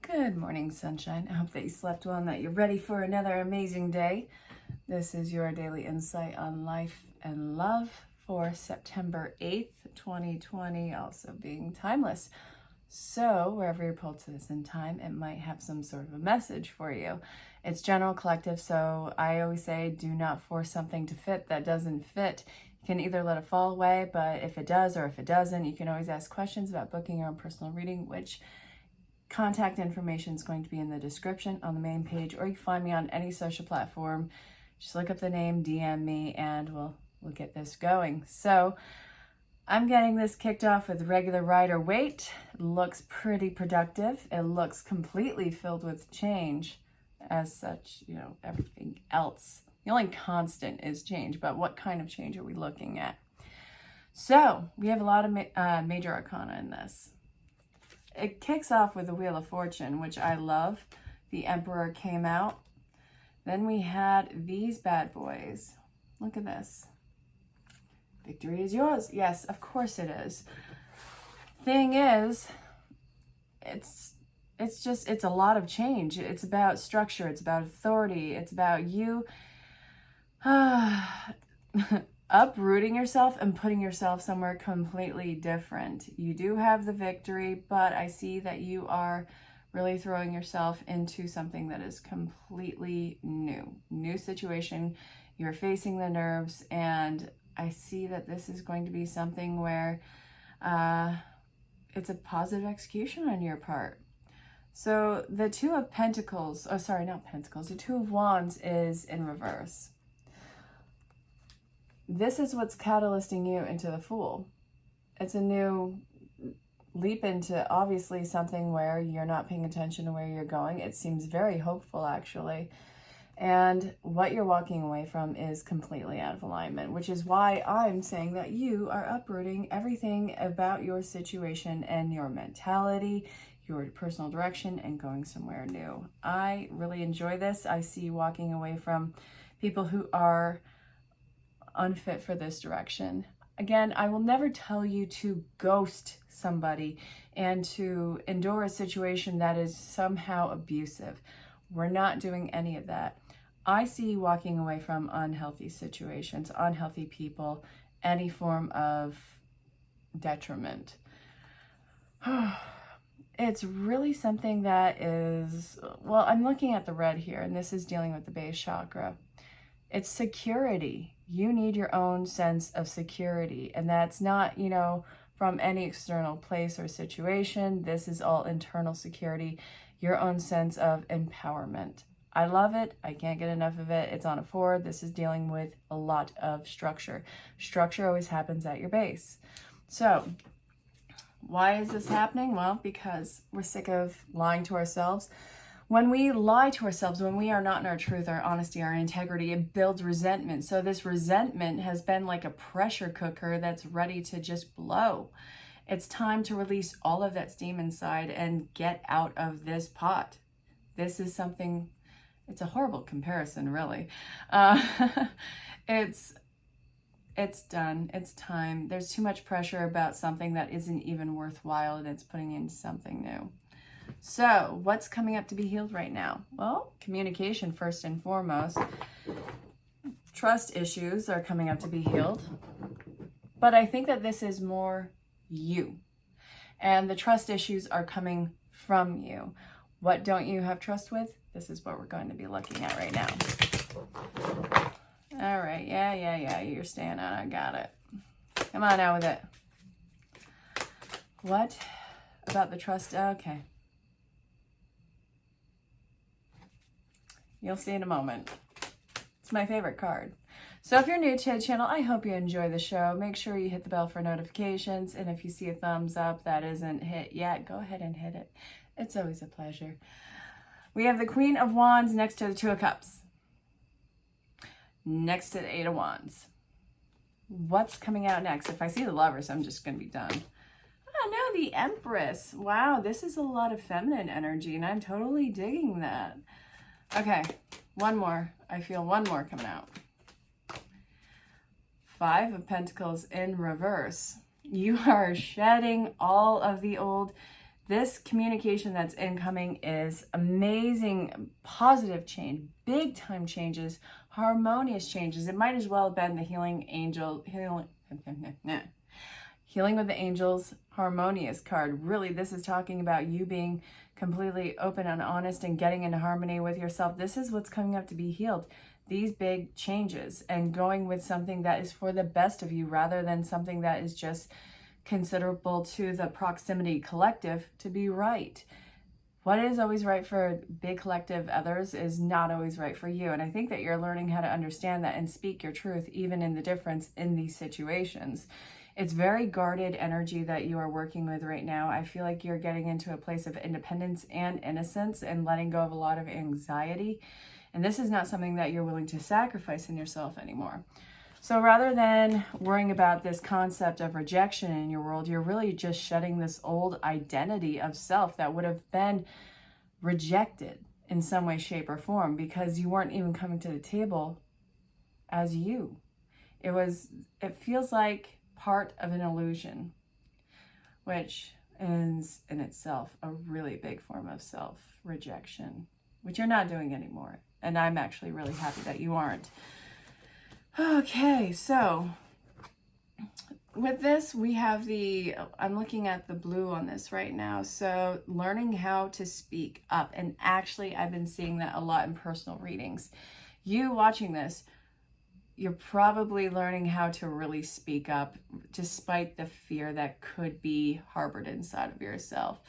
Good morning, sunshine. I hope that you slept well and that you're ready for another amazing day. This is your daily insight on life and love for September 8th, 2020, also being timeless. So wherever your pulse is in time, it might have some sort of a message for you. It's general collective, so I always say do not force something to fit that doesn't fit. You can either let it fall away, but if it does or if it doesn't, you can always ask questions about booking your own personal reading, which contact information is going to be in the description on the main page, or you can find me on any social platform. Just look up the name, DM me, and we'll get this going. So I'm getting this kicked off with regular Rider Waite. It looks pretty productive. It looks completely filled with change. As such, everything else. The only constant is change, but what kind of change are we looking at? So we have a lot of major arcana in this. It kicks off with the Wheel of Fortune, which I love. The Emperor came out. Then we had these bad boys. Look at this. Victory is yours. Yes, of course it is. Thing is, it's a lot of change. It's about structure. It's about authority. It's about you uprooting yourself and putting yourself somewhere completely different. You do have the victory, but I see that you are really throwing yourself into something that is completely new situation. You're facing the nerves, and I see that this is going to be something where it's a positive execution on your part. So the Two of Pentacles, the Two of Wands is in reverse. This is what's catalyzing you into the Fool. It's a new leap into obviously something where you're not paying attention to where you're going. It seems very hopeful, actually. And what you're walking away from is completely out of alignment, which is why I'm saying that you are uprooting everything about your situation and your mentality, your personal direction, and going somewhere new. I really enjoy this. I see you walking away from people who are unfit for this direction. Again, I will never tell you to ghost somebody and to endure a situation that is somehow abusive. We're not doing any of that. I see you walking away from unhealthy situations, unhealthy people, any form of detriment. It's really something that is, well, I'm looking at the red here, and this is dealing with the base chakra. It's security. You need your own sense of security, and that's not, from any external place or situation. This is all internal security, your own sense of empowerment. I love it. I can't get enough of it. It's on a 4. This is dealing with a lot of structure. Structure always happens at your base. So why is this happening? Well, because we're sick of lying to ourselves. When we lie to ourselves, when we are not in our truth, our honesty, our integrity, it builds resentment. So this resentment has been like a pressure cooker that's ready to just blow. It's time to release all of that steam inside and get out of this pot. This is something, it's a horrible comparison, really. It's done. It's time. There's too much pressure about something that isn't even worthwhile, and it's putting you into something new. So what's coming up to be healed right now? Well, communication first and foremost. Trust issues are coming up to be healed. But I think that this is more you. And the trust issues are coming from you. What don't you have trust with? This is what we're going to be looking at right now. All right. Yeah. You're staying on. I got it. Come on now with it. What about the trust? Okay. You'll see in a moment. It's my favorite card. So if you're new to the channel, I hope you enjoy the show. Make sure you hit the bell for notifications. And if you see a thumbs up that isn't hit yet, go ahead and hit it. It's always a pleasure. We have the Queen of Wands next to the Two of Cups. Next to the Eight of Wands. What's coming out next? If I see the Lovers, I'm just going to be done. Oh, no, the Empress. Wow, this is a lot of feminine energy, and I'm totally digging that. Okay, one more. I feel one more coming out. 5 of Pentacles in reverse. You are shedding all of the old This communication that's incoming is amazing, positive change, big time changes, harmonious changes. It might as well have been the Healing with the Angels Harmonious card. Really, this is talking about you being completely open and honest and getting into harmony with yourself. This is what's coming up to be healed. These big changes and going with something that is for the best of you rather than something that is just considerable to the proximity collective to be right. What is always right for big collective others is not always right for you. And I think that you're learning how to understand that and speak your truth, even in the difference in these situations. It's very guarded energy that you are working with right now. I feel like you're getting into a place of independence and innocence and letting go of a lot of anxiety. And this is not something that you're willing to sacrifice in yourself anymore. So rather than worrying about this concept of rejection in your world, you're really just shedding this old identity of self that would have been rejected in some way, shape, or form because you weren't even coming to the table as you. It feels like part of an illusion, which is in itself a really big form of self-rejection, which you're not doing anymore. And I'm actually really happy that you aren't. Okay, so with this, we have I'm looking at the blue on this right now. So learning how to speak up. And actually, I've been seeing that a lot in personal readings. You watching this, you're probably learning how to really speak up despite the fear that could be harbored inside of yourself.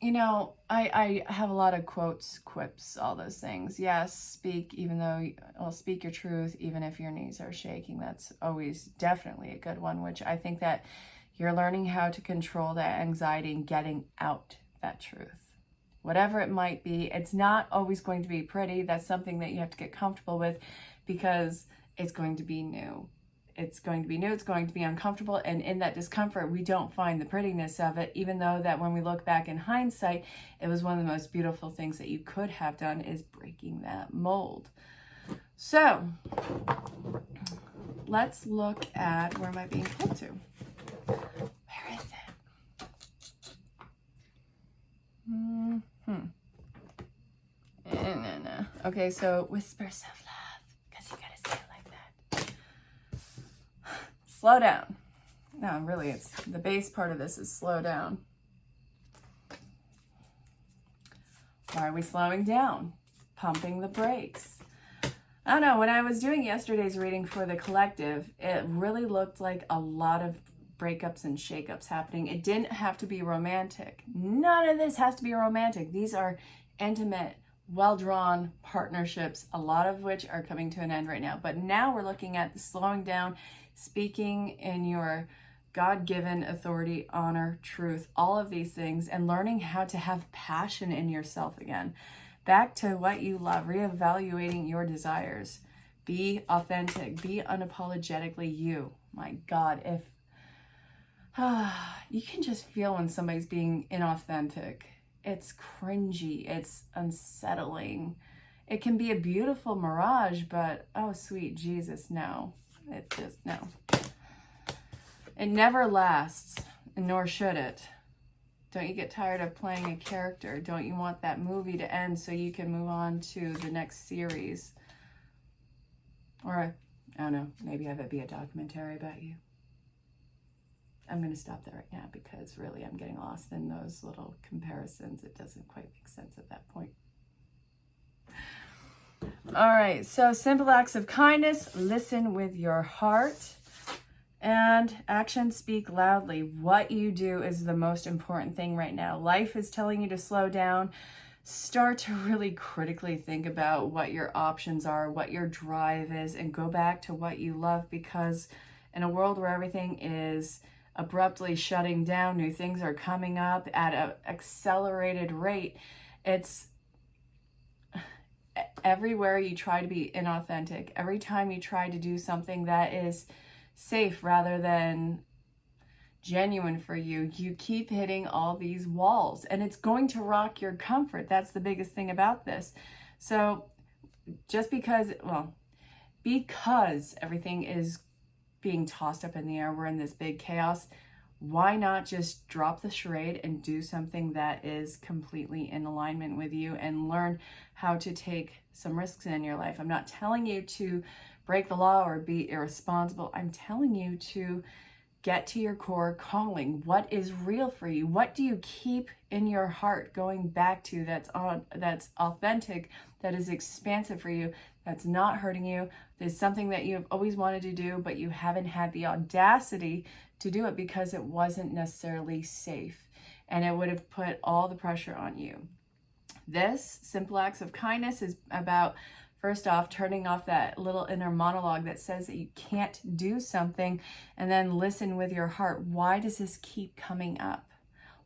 You know, I have a lot of quotes, quips, all those things. Yes, speak speak your truth, even if your knees are shaking. That's always definitely a good one, which I think that you're learning how to control that anxiety and getting out that truth. Whatever it might be, it's not always going to be pretty. That's something that you have to get comfortable with because it's going to be new. It's going to be new, it's going to be uncomfortable, and in that discomfort, we don't find the prettiness of it, even though that when we look back in hindsight, it was one of the most beautiful things that you could have done is breaking that mold. So, let's look at, where am I being pulled to? Where is it? No. Okay, so whispers of love, because you gotta say it like that. Slow down. No, really, it's the base part of this is slow down. Why are we slowing down? Pumping the brakes. I don't know, when I was doing yesterday's reading for the collective, it really looked like a lot of breakups and shakeups happening. It didn't have to be romantic. None of this has to be romantic. These are intimate, well-drawn partnerships, a lot of which are coming to an end right now. But now we're looking at the slowing down, speaking in your God-given authority, honor, truth, all of these things, and learning how to have passion in yourself again. Back to what you love, reevaluating your desires. Be authentic, be unapologetically you. My God, if you can just feel when somebody's being inauthentic. It's cringy, it's unsettling. It can be a beautiful mirage, but oh sweet Jesus, no. No. It never lasts, nor should it. Don't you get tired of playing a character? Don't you want that movie to end so you can move on to the next series? Or, I don't know, maybe have it be a documentary about you. I'm going to stop there right now because really I'm getting lost in those little comparisons. It doesn't quite make sense at that point. All right, so simple acts of kindness, listen with your heart, and actions speak loudly. What you do is the most important thing right now. Life is telling you to slow down. Start to really critically think about what your options are, what your drive is, and go back to what you love, because in a world where everything is abruptly shutting down, new things are coming up at an accelerated rate. It's everywhere you try to be inauthentic, every time you try to do something that is safe rather than genuine for you, you keep hitting all these walls, and it's going to rock your comfort. That's the biggest thing about this. So just because everything is being tossed up in the air, we're in this big chaos, why not just drop the charade and do something that is completely in alignment with you and learn how to take some risks in your life? I'm not telling you to break the law or be irresponsible. I'm telling you to get to your core calling. What is real for you? What do you keep in your heart going back to that's authentic, that is expansive for you, that's not hurting you? There's something that you've always wanted to do, but you haven't had the audacity to do it because it wasn't necessarily safe, and it would have put all the pressure on you. This simple acts of kindness is about, first off, turning off that little inner monologue that says that you can't do something, and then listen with your heart. Why does this keep coming up?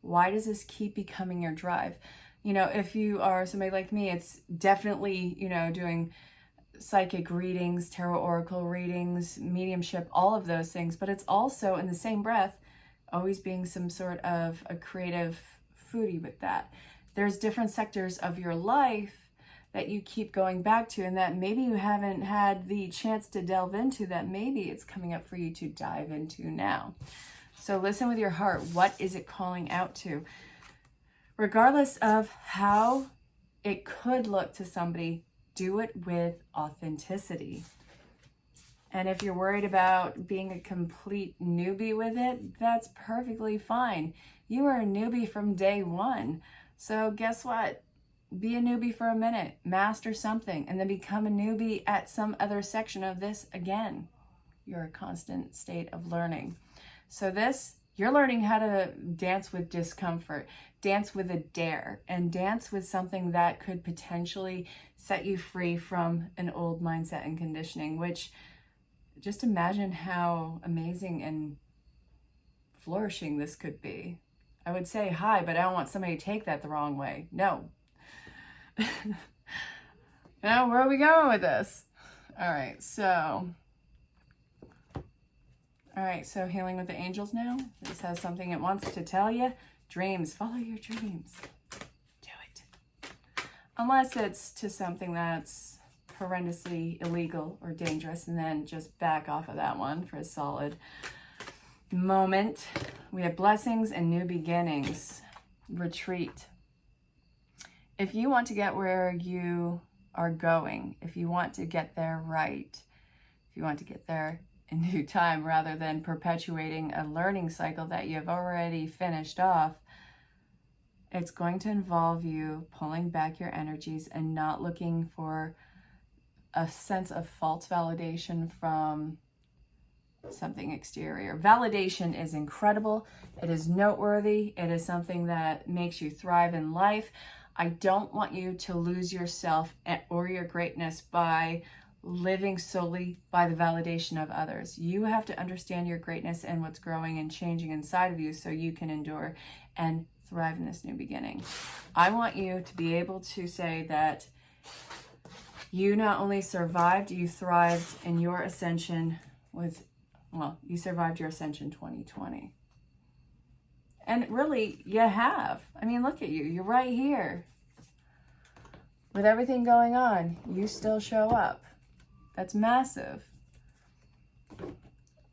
Why does this keep becoming your drive? You know, if you are somebody like me, it's definitely, you know, doing psychic readings, tarot oracle readings, mediumship, all of those things. But it's also, in the same breath, always being some sort of a creative foodie with that. There's different sectors of your life that you keep going back to, and that maybe you haven't had the chance to delve into, that maybe it's coming up for you to dive into now. So listen with your heart. What is it calling out to? Regardless of how it could look to somebody, do it with authenticity. And if you're worried about being a complete newbie with it, that's perfectly fine. You are a newbie from day one. So guess what? Be a newbie for a minute, master something, and then become a newbie at some other section of this again. You're a constant state of learning. So you're learning how to dance with discomfort, dance with a dare, and dance with something that could potentially set you free from an old mindset and conditioning, which, just imagine how amazing and flourishing this could be. I would say hi, but I don't want somebody to take that the wrong way. No. Now, where are we going with this? All right, so healing with the angels now. This has something it wants to tell you. Dreams. Follow your dreams. Do it. Unless it's to something that's horrendously illegal or dangerous, and then just back off of that one for a solid moment. We have blessings and new beginnings. Retreat. If you want to get where you are going, if you want to get there right, if you want to get there in due time rather than perpetuating a learning cycle that you have already finished off, it's going to involve you pulling back your energies and not looking for a sense of false validation from something exterior. Validation is incredible. It is noteworthy. It is something that makes you thrive in life. I don't want you to lose yourself or your greatness by living solely by the validation of others. You have to understand your greatness and what's growing and changing inside of you so you can endure and thrive in this new beginning. I want you to be able to say that you not only survived, you thrived in your ascension you survived your ascension 2020. And really, you have. I mean, look at you. You're right here. With everything going on, you still show up. That's massive.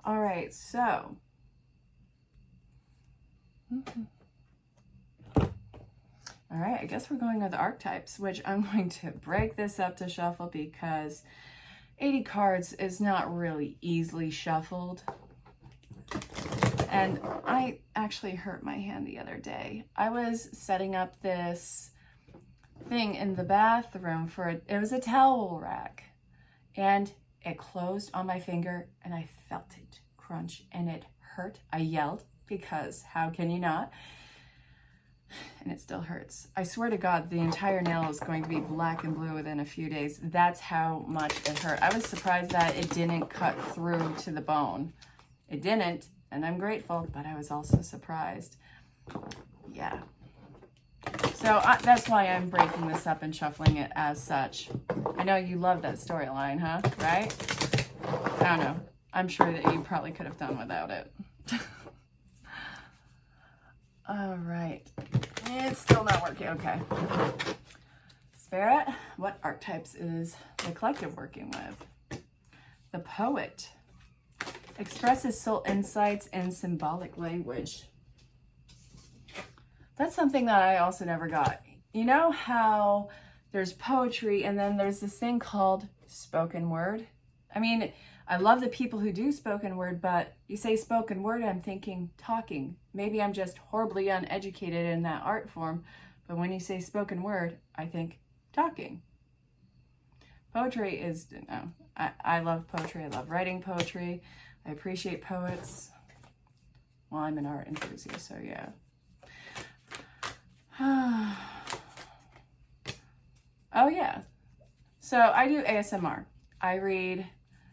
All right, so. All right, I guess we're going with archetypes, which I'm going to break this up to shuffle because 80 cards is not really easily shuffled. And I actually hurt my hand the other day. I was setting up this thing in the bathroom it was a towel rack, and it closed on my finger and I felt it crunch and it hurt. I yelled because how can you not? And it still hurts. I swear to God, the entire nail is going to be black and blue within a few days. That's how much it hurt. I was surprised that it didn't cut through to the bone. It didn't, and I'm grateful, but I was also surprised. Yeah. So that's why I'm breaking this up and shuffling it as such. I know you love that storyline, huh? Right? I don't know. I'm sure that you probably could have done without it. All right. It's still not working. Okay. Spirit, what archetypes is the collective working with? The poet. Expresses soul insights in symbolic language. That's something that I also never got. You know how there's poetry and then there's this thing called spoken word? I mean, I love the people who do spoken word, but you say spoken word, I'm thinking talking. Maybe I'm just horribly uneducated in that art form, but when you say spoken word, I think talking. Poetry is, no, I love poetry. I love writing poetry. I appreciate poets. Well, I'm an art enthusiast, so yeah. Oh yeah. So I do ASMR. I read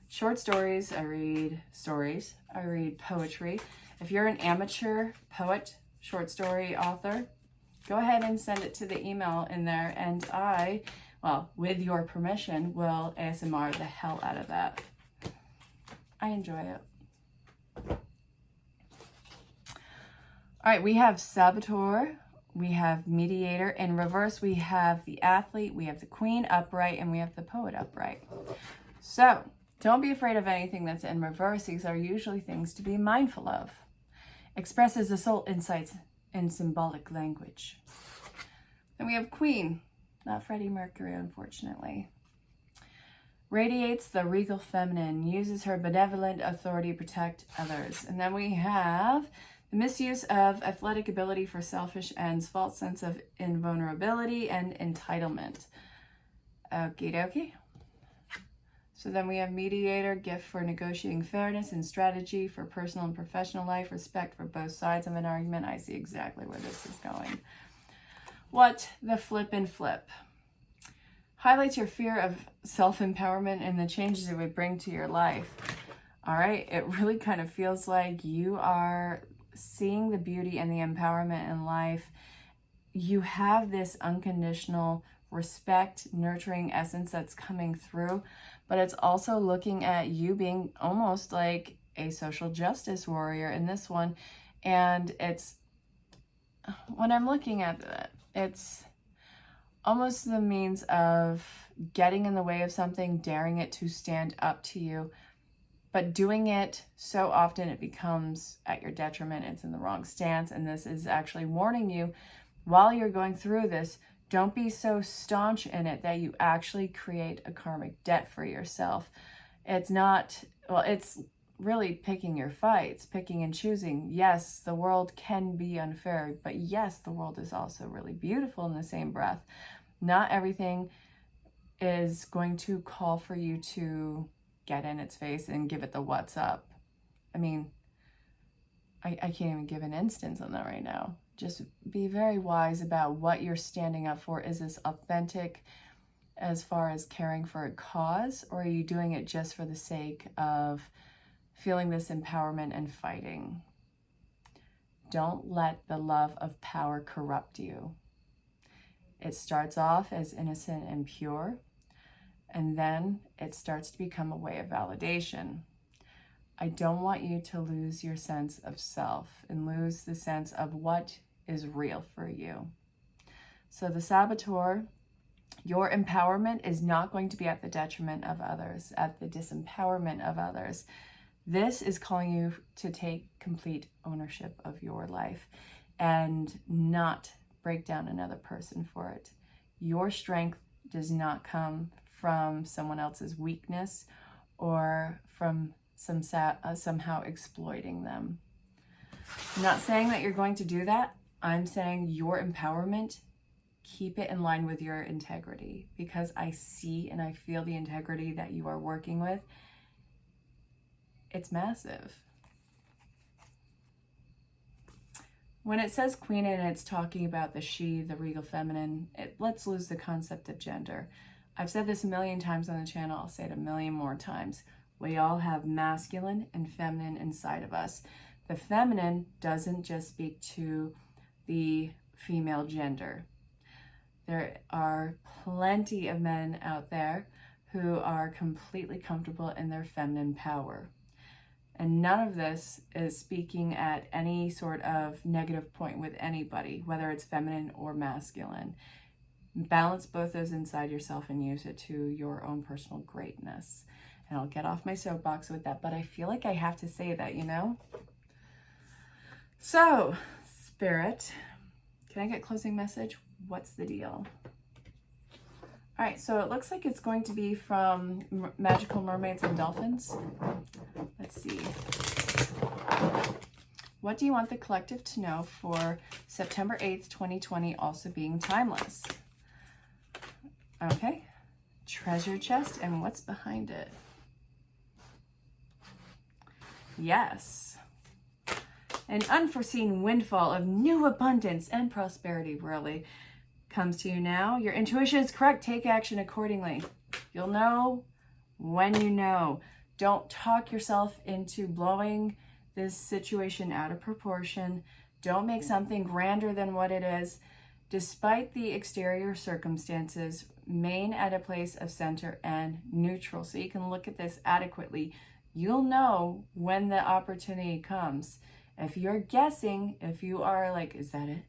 short stories, I read stories, I read poetry. If you're an amateur poet, short story author, go ahead and send it to the email in there, and I, well, with your permission, will ASMR the hell out of that. I enjoy it. All right, we have Saboteur, we have Mediator. In reverse, we have the Athlete, we have the Queen upright, and we have the Poet upright. So, don't be afraid of anything that's in reverse. These are usually things to be mindful of. Expresses the soul insights in symbolic language. Then we have Queen, not Freddie Mercury, unfortunately. Radiates the regal feminine, uses her benevolent authority to protect others. And then we have the misuse of athletic ability for selfish ends, false sense of invulnerability and entitlement. Okie dokie. So then we have Mediator, gift for negotiating fairness and strategy for personal and professional life, respect for both sides of an argument. I see exactly where this is going. What the flip and flip? Highlights your fear of self-empowerment and the changes it would bring to your life. All right, it really kind of feels like you are seeing the beauty and the empowerment in life. You have this unconditional respect, nurturing essence that's coming through, but it's also looking at you being almost like a social justice warrior in this one. And it's, when I'm looking at that, it's almost the means of getting in the way of something, daring it to stand up to you, but doing it so often it becomes at your detriment. It's in the wrong stance. And this is actually warning you while you're going through this, don't be so staunch in it that you actually create a karmic debt for yourself. It's not, well, it's really picking your fights, picking and choosing. Yes, the world can be unfair, but yes, the world is also really beautiful in the same breath. Not everything is going to call for you to get in its face and give it the what's up. I mean, I can't even give an instance on that right now. Just be very wise about what you're standing up for. Is this authentic as far as caring for a cause, or are you doing it just for the sake of feeling this empowerment and fighting? Don't let the love of power corrupt you. It starts off as innocent and pure, and then it starts to become a way of validation. I don't want you to lose your sense of self and lose the sense of what is real for you. So the Saboteur, your empowerment is not going to be at the detriment of others, at the disempowerment of others. This is calling you to take complete ownership of your life and not break down another person for it. Your strength does not come from someone else's weakness or from somehow exploiting them. I'm not saying that you're going to do that. I'm saying your empowerment, keep it in line with your integrity, because I see and I feel the integrity that you are working with. It's massive. When it says queen and it's talking about the she, the regal feminine, let's lose the concept of gender. I've said this a million times on the channel. I'll say it a million more times. We all have masculine and feminine inside of us. The feminine doesn't just speak to the female gender. There are plenty of men out there who are completely comfortable in their feminine power. And none of this is speaking at any sort of negative point with anybody, whether it's feminine or masculine. Balance both those inside yourself and use it to your own personal greatness. And I'll get off my soapbox with that, but I feel like I have to say that, you know? So, Spirit, can I get closing message? What's the deal? All right, so it looks like it's going to be from Magical Mermaids and Dolphins. Let's see. What do you want the collective to know for September 8th, 2020, also being timeless? Okay. Treasure chest, and what's behind it? Yes. An unforeseen windfall of new abundance and prosperity really comes to you now. Your intuition is correct. Take action accordingly. You'll know when you know. Don't talk yourself into blowing this situation out of proportion. Don't make something grander than what it is. Despite the exterior circumstances, remain at a place of center and neutral so you can look at this adequately. You'll know when the opportunity comes. If you're guessing, if you are like, is that it?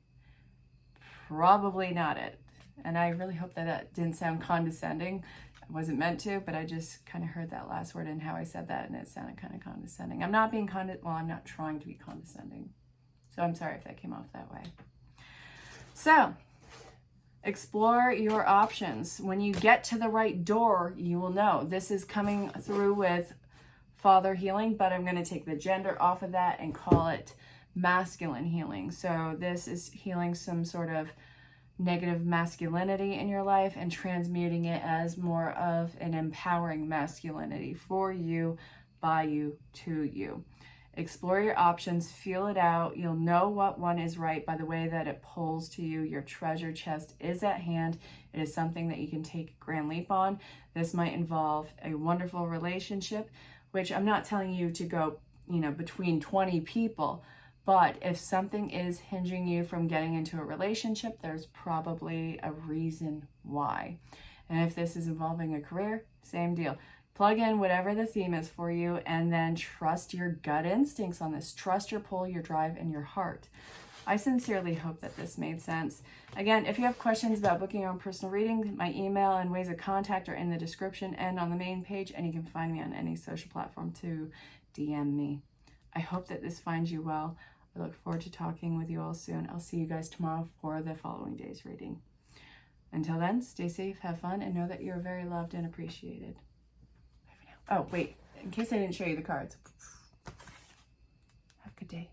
Probably not it. And I really hope that that didn't sound condescending. I wasn't meant to, but I just kind of heard that last word and how I said that, and it sounded kind of condescending. I'm not being I'm not trying to be condescending. So I'm sorry if that came off that way. So, explore your options. When you get to the right door, you will know. This is coming through with father healing, but I'm going to take the gender off of that and call it masculine healing. So this is healing some sort of negative masculinity in your life and transmuting it as more of an empowering masculinity for you, by you, to you. Explore your options, feel it out. You'll know what one is right by the way that it pulls to you. Your treasure chest is at hand. It is something that you can take a grand leap on. This might involve a wonderful relationship, which I'm not telling you to go, between 20 people, but if something is hindering you from getting into a relationship, there's probably a reason why. And if this is involving a career, same deal. Plug in whatever the theme is for you and then trust your gut instincts on this. Trust your pull, your drive, and your heart. I sincerely hope that this made sense. Again, if you have questions about booking your own personal reading, my email and ways of contact are in the description and on the main page, and you can find me on any social platform to DM me. I hope that this finds you well. I look forward to talking with you all soon. I'll see you guys tomorrow for the following day's reading. Until then, stay safe, have fun, and know that you're very loved and appreciated. Bye for now. Oh, wait, in case I didn't show you the cards. Have a good day.